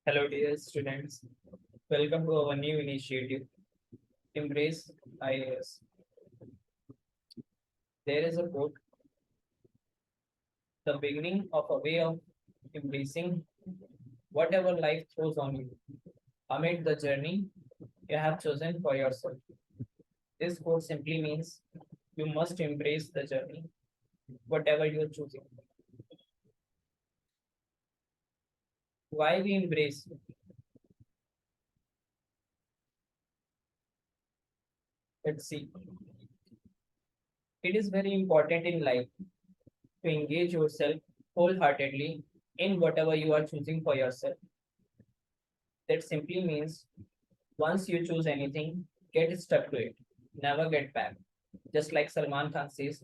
Hello, dear students. Welcome to our new initiative, Embrace IAS. There is a quote, the beginning of a way of embracing whatever life throws on you amid the journey you have chosen for yourself. This quote simply means you must embrace the journey, whatever you are choosing. Why we embrace? Let's see. It is very important in life to engage yourself wholeheartedly in whatever you are choosing for yourself. That simply means once you choose anything, get stuck to it. Never get back. Just like Salman Khan says,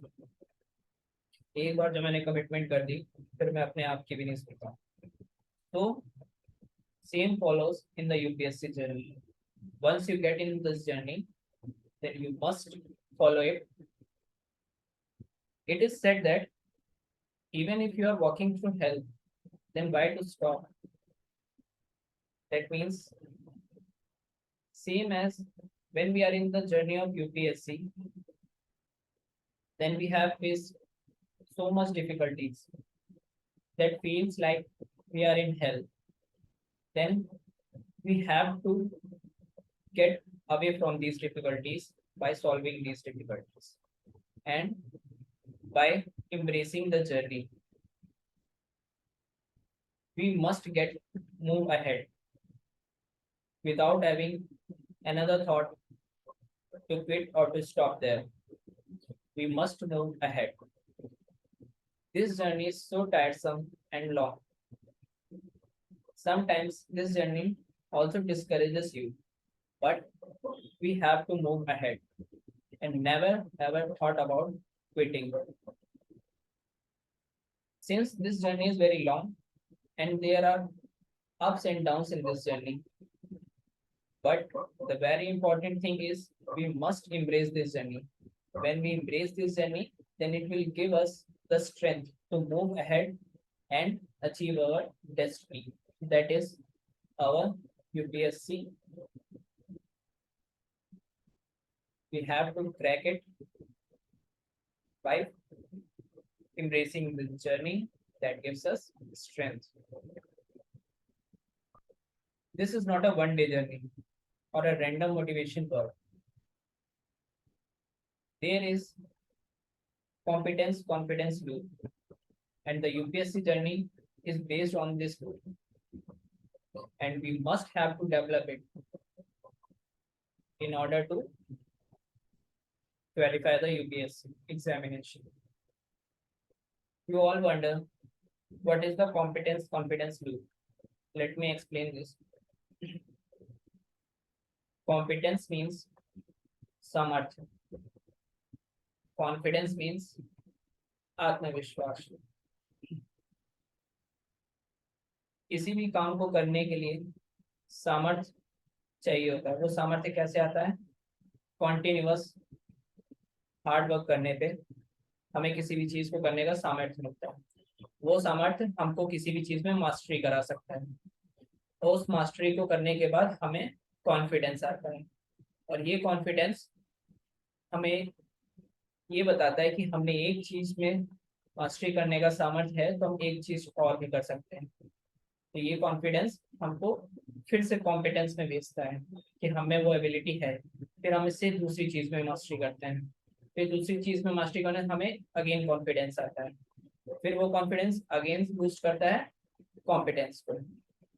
एक बार जब मैंने commitment कर दी फिर मैं अपने आप की भी नहीं सुनता. तो same follows in the UPSC journey. Once you get in this journey, then you must follow it. It is said that even if you are walking through hell, then why to stop? That means same as when we are in the journey of UPSC, then we have faced so much difficulties that feels like we are in hell. Then we have to get away from these difficulties by solving these difficulties and by embracing the journey. We must get move ahead without having another thought to quit or to stop there. We must move ahead. This journey is so tiresome and long. Sometimes this journey also discourages you, but we have to move ahead and never ever thought about quitting. Since this journey is very long and there are ups and downs in this journey, but the very important thing is we must embrace this journey. When we embrace this journey, then it will give us the strength to move ahead and achieve our destiny. That is our UPSC. We have to crack it by embracing the journey that gives us strength. This is not a one-day journey or a random motivation curve. There is confidence loop, and the UPSC journey is based on this loop, and we must have to develop it in order to qualify the UPSC examination. You all wonder what is the confidence loop. Let me explain this. Competence means सामर्थ्य. Confidence means आत्मविश्वास. किसी भी काम को करने के लिए सामर्थ्य चाहिए होता है. वो सामर्थ्य कैसे आता है? कॉन्टिन्यूअस हार्ड वर्क करने पे हमें किसी भी चीज को करने का सामर्थ्य मिलता है. वो सामर्थ्य हमको किसी भी चीज में मास्टरी करा सकता है. तो उस मास्टरी को करने के बाद हमें कॉन्फिडेंस आता है, और ये कॉन्फिडेंस हमें ये बताता है कि हमने एक चीज में मास्टरी करने का सामर्थ्य है तो हम एक चीज और भी कर सकते हैं. तो ये कॉन्फिडेंस हमको फिर से कॉम्पिटेंस में भेजता है कि हमें वो एबिलिटी है. फिर हम इससे दूसरी चीज में मास्टरी करते हैं. फिर दूसरी चीज में मास्टरी करने से हमें अगेन कॉन्फिडेंस आता है. फिर वो कॉन्फिडेंस अगेन बूस्ट करता है कॉम्पिटेंस को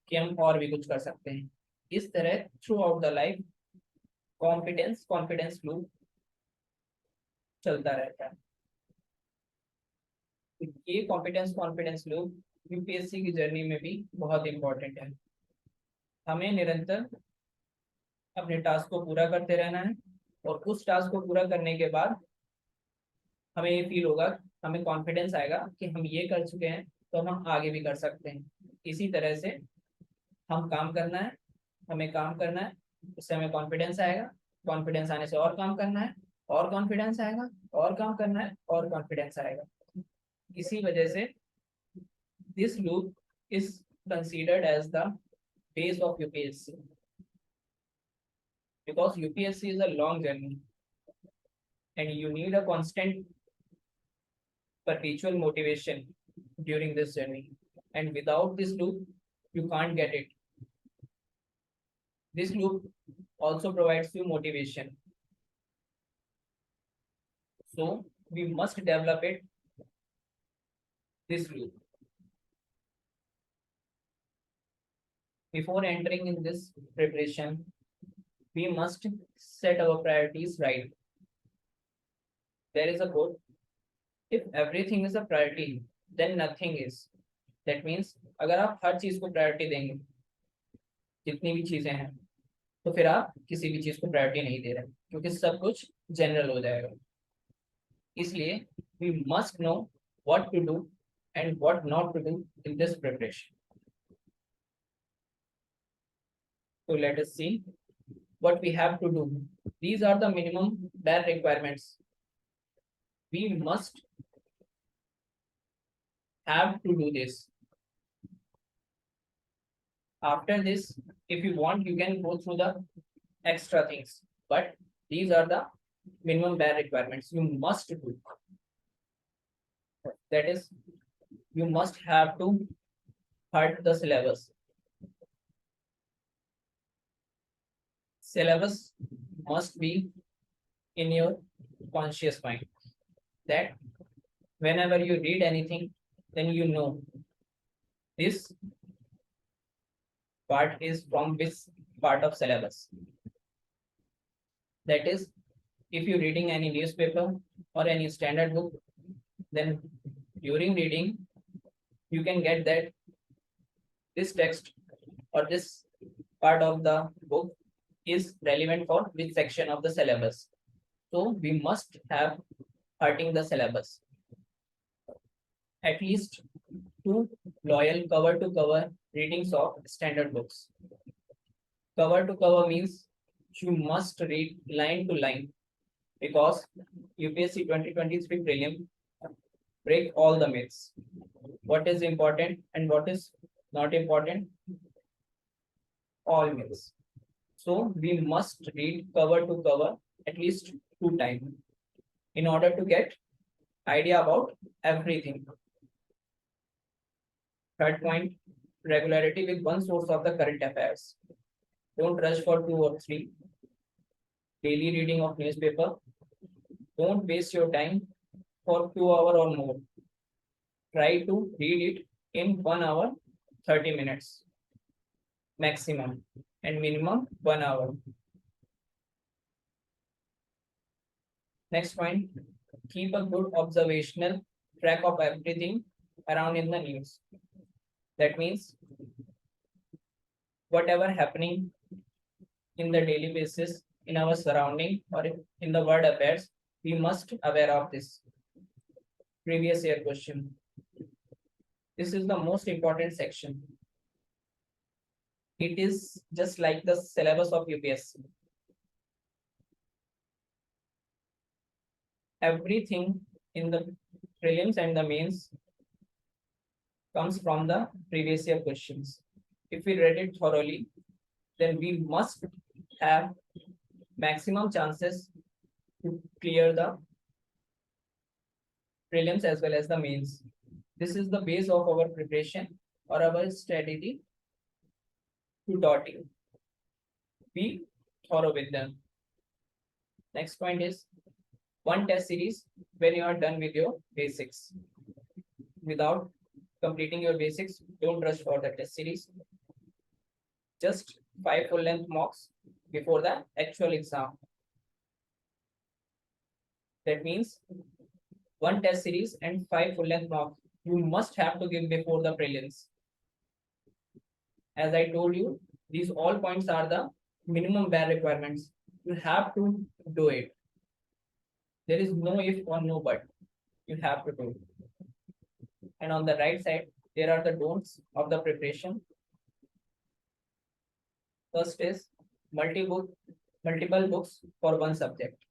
कि हम और भी कुछ कर सकते हैं. इस तरह through out the life confidence loop चलता रहता है. ये कॉन्फिडेंस लूप यूपीएससी की जर्नी में भी बहुत इंपॉर्टेंट है. हमें निरंतर अपने टास्क को पूरा करते रहना है, और उस टास्क को पूरा करने के बाद हमें ये फील होगा, हमें कॉन्फिडेंस आएगा कि हम ये कर चुके हैं तो हम आगे भी कर सकते हैं. इसी तरह से हम काम करना है, हमें काम करना है, उससे हमें कॉन्फिडेंस आएगा. कॉन्फिडेंस आने से और काम करना है, और कॉन्फिडेंस आएगा, और काम करना है, और कॉन्फिडेंस आएगा. इसी वजह से this loop is considered as the base of UPSC, because UPSC is a long journey and you need a constant perpetual motivation during this journey. And without this loop, you can't get it. This loop also provides you motivation. So we must develop it, this loop. Before entering in this preparation, we must set our priorities right. There is a quote, if everything is a priority, then nothing is. That means अगर आप हर चीज को priority देंगे, जितनी भी चीजें हैं, तो फिर आप किसी भी चीज को प्रायोरिटी नहीं दे रहे, क्योंकि सब कुछ जनरल हो जाएगा. इसलिए we must know what to do and what not to do in this preparation. So let us see what we have to do. These are the minimum bare requirements. We must have to do this. After this, if you want, you can go through the extra things, but these are the minimum bare requirements you must do. That is, you must have to hurt the syllabus. Syllabus must be in your conscious mind, that whenever you read anything, then you know this part is from which part of syllabus. That is, if you're reading any newspaper or any standard book, then during reading, you can get that this text or this part of the book is relevant for which section of the syllabus. So we must have hurting the syllabus. At least 2 loyal cover to cover readings of standard books. Cover to cover means you must read line to line, because UPSC 2023 prelim break all the myths. What is important and what is not important? All myths. So we must read cover to cover at least 2 times in order to get idea about everything. Third point, regularity with one source of the current affairs. Don't rush for 2 or 3. Daily reading of newspaper. Don't waste your time for 2 hours or more. Try to read it in 1 hour, 30 minutes maximum, and minimum 1 hour. Next point, keep a good observational track of everything around in the news. That means whatever happening in the daily basis in our surrounding or in the world affairs, we must aware of this. Previous year question. This is the most important section. It is just like the syllabus of UPSC. Everything in the prelims and the mains comes from the previous year questions. If we read it thoroughly, then we must have maximum chances to clear the prelims as well as the mains. This is the base of our preparation or our strategy to dotting. Be thorough with them. Next point is one test series when you are done with your basics. Without completing your basics, don't rush for the test series. Just 5 full length mocks before the actual exam. That means one test series and 5 full length mocks you must have to give before the prelims. As I told you, these all points are the minimum bare requirements. You have to do it. There is no if or no but. You have to do it. And on the right side, there are the don'ts of the preparation. First is multiple books for one subject.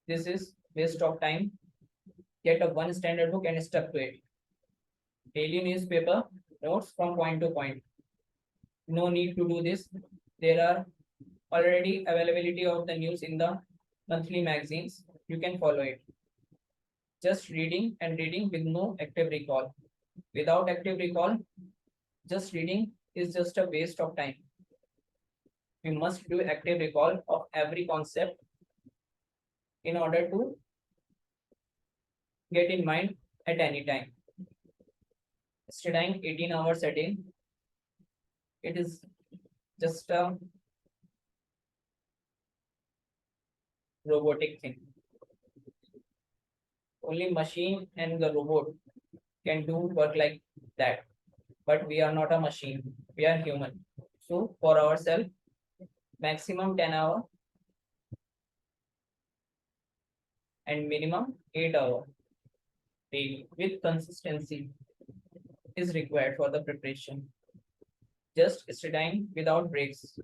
This is waste of time. Get a one standard book and stuck to it. Daily newspaper notes from point to point. No need to do this. There are already availability of the news in the monthly magazines. You can follow it. Just reading and reading with no active recall. Without active recall, just reading is just a waste of time. We must do active recall of every concept in order to get in mind at any time. Studying 18 hours a day, it is just a robotic thing. Only machine and the robot can do work like that. But we are not a machine. We are human. So for ourselves, maximum 10 hour and minimum 8 hour daily with consistency is required for the preparation. Just studying without breaks.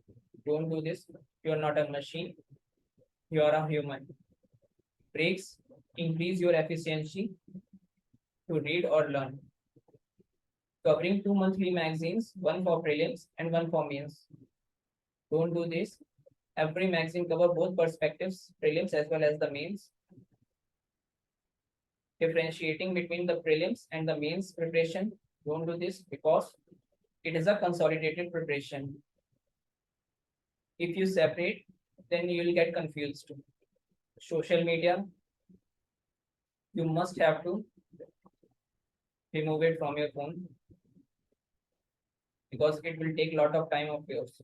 Don't do this. You are not a machine. You are a human. Breaks increase your efficiency to read or learn. Covering 2 monthly magazines, one for prelims and one for mains. Don't do this. Every magazine cover both perspectives, prelims as well as the mains. Differentiating between the prelims and the mains preparation. Don't do this because it is a consolidated preparation. If you separate, then you will get confused. Social media, you must have to remove it from your phone because it will take a lot of time of yours.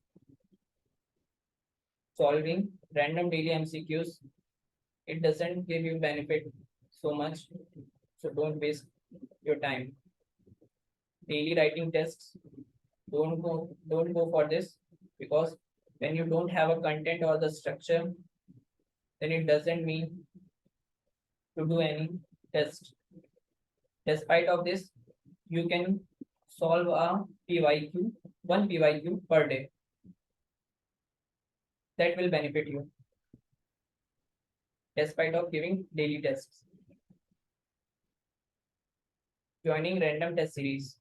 Solving random daily MCQs, it doesn't give you benefit so much, so don't waste your time. Daily writing tests, don't go for this because when you don't have a content or the structure, then it doesn't mean to do any test. Despite of this, you can solve a PYQ, one PYQ per day. That will benefit you despite of giving daily tests. Joining random test series,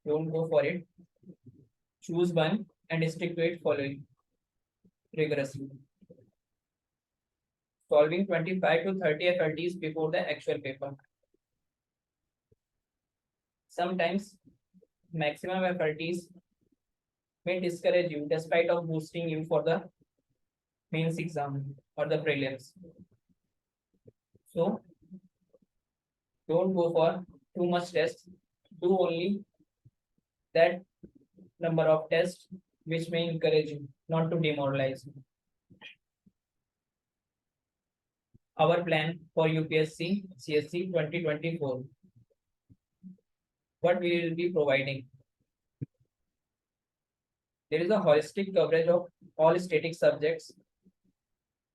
don't go for it. Choose one and stick to it following rigorously. Solving 25 to 30 FLTs before the actual paper. Sometimes maximum FLTs may discourage you despite of boosting you for the mains exam or the prelims. So don't go for too much tests. Do only that number of tests which may encourage you, not to demoralize you. Our plan for UPSC CSC 2024. What we will be providing. There is a holistic coverage of all static subjects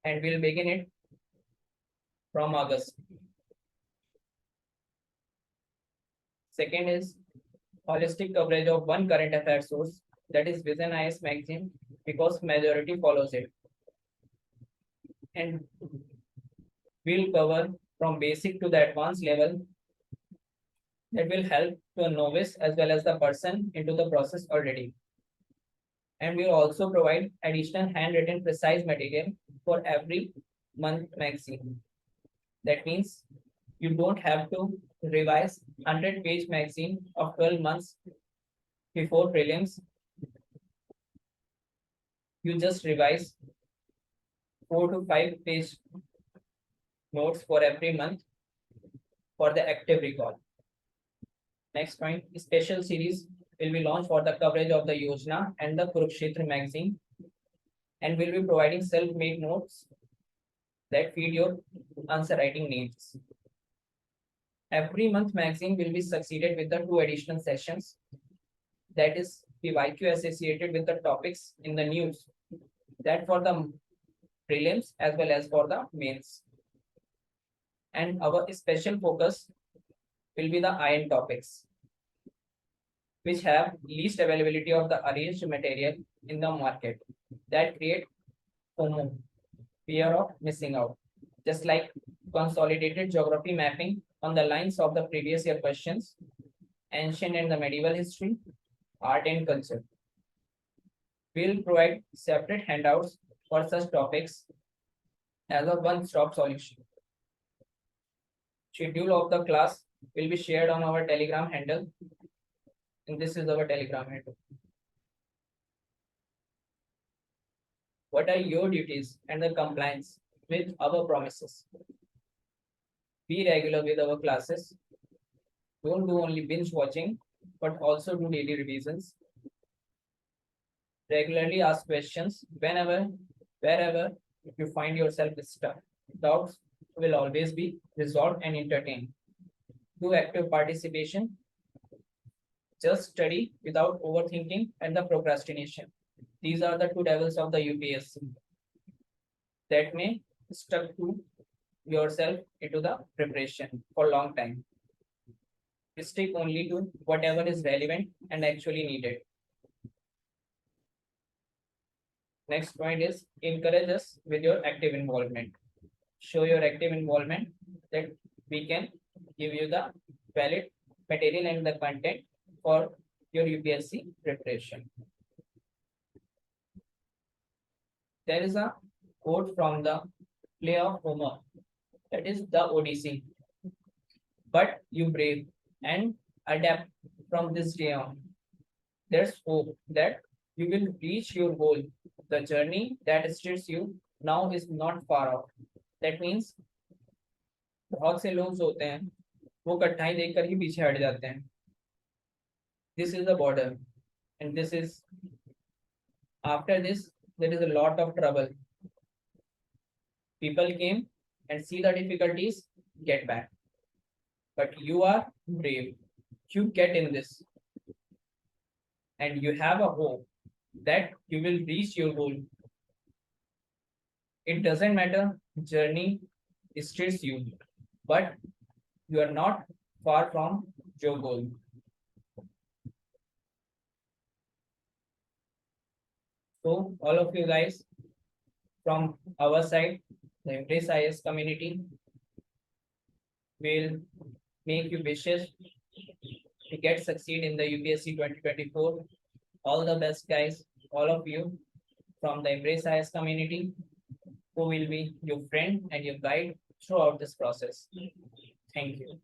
and we'll begin it from August. Second is holistic coverage of one current affairs source, that is Vision IS magazine, because majority follows it. And we'll cover from basic to the advanced level that will help to a novice as well as the person into the process already. And we'll also provide additional handwritten precise material for every month magazine. That means you don't have to revise 100-page magazine of 12 months before prelims. You just revise 4 to 5 page notes for every month for the active recall. Next point, special series will be launched for the coverage of the Yojana and the Kurukshetra magazine, and will be providing self-made notes that feed your answer writing needs. Every month magazine will be succeeded with the 2 additional sessions, that is the YQ associated with the topics in the news, that for the prelims as well as for the mains. And our special focus will be the iron topics, which have least availability of the arranged material in the market, that create FOMO, fear of missing out, just like consolidated geography mapping on the lines of the previous year questions, ancient and the medieval history, art and culture. We'll provide separate handouts for such topics as a one-stop solution. Schedule of the class will be shared on our Telegram handle, and this is our Telegram handle. What are your duties and the compliance with our promises? Be regular with our classes. Don't do only binge watching, but also do daily revisions. Regularly ask questions whenever, wherever if you find yourself stuck. Doubts will always be resolved and entertained. Do active participation. Just study without overthinking and the procrastination. These are the two devils of the UPSC that may stuck to yourself into the preparation for long time. Stick only to whatever is relevant and actually needed. Next point is encourage us with your active involvement. Show your active involvement that we can give you the valid material and the content for your UPSC preparation. There is a quote from the play of Homer, that is the Odyssey. But you brave and adapt from this day on. There's hope that you will reach your goal. The journey that stares you now is not far off. That means बहुत से लोग होते हैं वो कठिनाई देखकर ही पीछे हट जाते हैं. This is the border, and this is after this there is a lot of trouble. People came and see the difficulties, get back. But you are brave. You get in this, and you have a hope that you will reach your goal. It doesn't matter journey stays you, but you are not far from your goal. So all of you guys from our side, the Embrace IS community will make you wishes to get succeed in the UPSC 2024. All the best guys, all of you from the Embrace IS community who will be your friend and your guide throughout this process. Thank you.